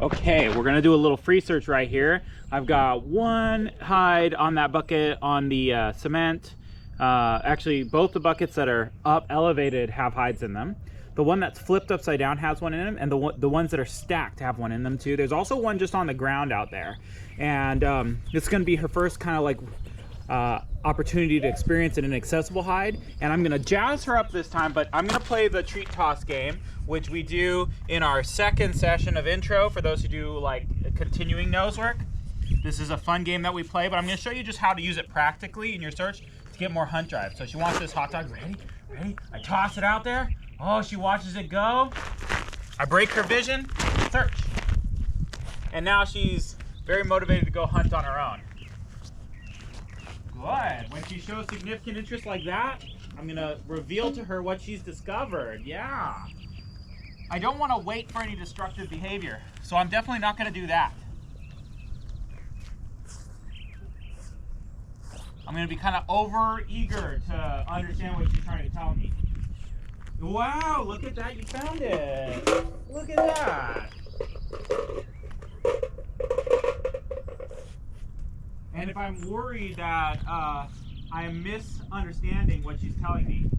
Okay, we're gonna do a little free search right here. I've got one hide on that bucket on the cement. Actually, both the buckets that are up elevated have hides in them. The one that's flipped upside down has one in them, and the ones that are stacked have one in them too. There's also one just on the ground out there, and it's gonna be her first kind of like opportunity to experience an inaccessible hide, and I'm gonna jazz her up this time, but I'm gonna play the treat toss game, which we do in our second session of intro for those who do like continuing nose work. This is a fun game that we play, but I'm gonna show you just how to use it practically in your search to get more hunt drive. So she wants this hot dog. Ready? I toss it out there. Oh, she watches it go. I break her vision, search. And now she's very motivated to go hunt on her own. Good. When she shows significant interest like that, I'm gonna reveal to her what she's discovered. Yeah. I don't want to wait for any destructive behavior, so I'm definitely not gonna do that. I'm gonna be kind of over eager to understand what she's trying to tell me. Wow, look at that, you found it. Look at that. And if I'm worried that I am misunderstanding what she's telling me,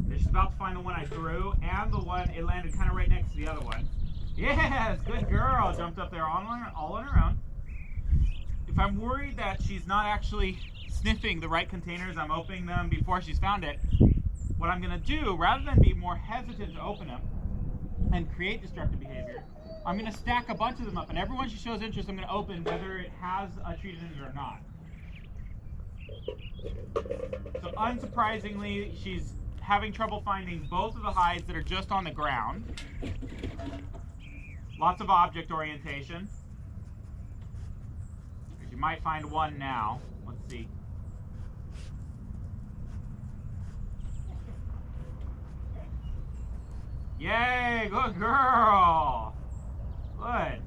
that she's about to find the one I threw and the one it landed kind of right next to the other one. Yes, good girl, jumped up there all on her own. If I'm worried that she's not actually sniffing the right containers, I'm opening them before she's found it, what I'm gonna do, rather than be more hesitant to open them and create destructive behavior, I'm gonna stack a bunch of them up, and every one she shows interest, I'm gonna open whether it has a treat in it or not. So unsurprisingly, she's having trouble finding both of the hides that are just on the ground. Lots of object orientation. You might find one now. Let's see. Yay, good girl. Good.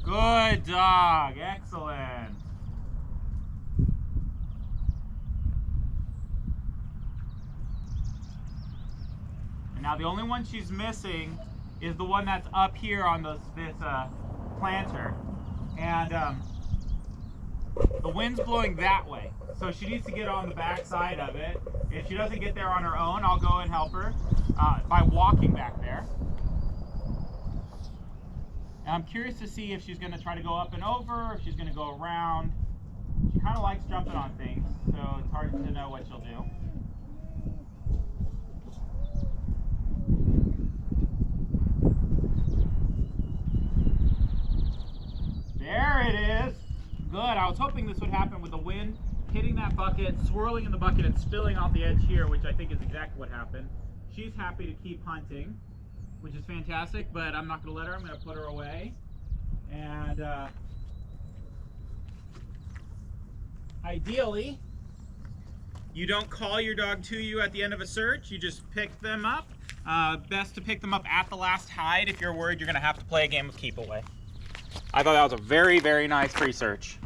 Good dog, excellent. And now the only one she's missing is the one that's up here on this planter. And the wind's blowing that way, so she needs to get on the back side of it. If she doesn't get there on her own, I'll go and help her by walking back there. And I'm curious to see if she's going to try to go up and over, or if she's going to go around. She kind of likes jumping on things, so it's hard to know what she'll do. There it is. Good. I was hoping this would happen with the wind hitting that bucket, swirling in the bucket, and spilling off the edge here, which I think is exactly what happened. She's happy to keep hunting, which is fantastic, but I'm not going to let her. I'm going to put her away. And ideally, you don't call your dog to you at the end of a search. You just pick them up. Best to pick them up at the last hide if you're worried you're going to have to play a game of keep away. I thought that was a very, very nice pre-search.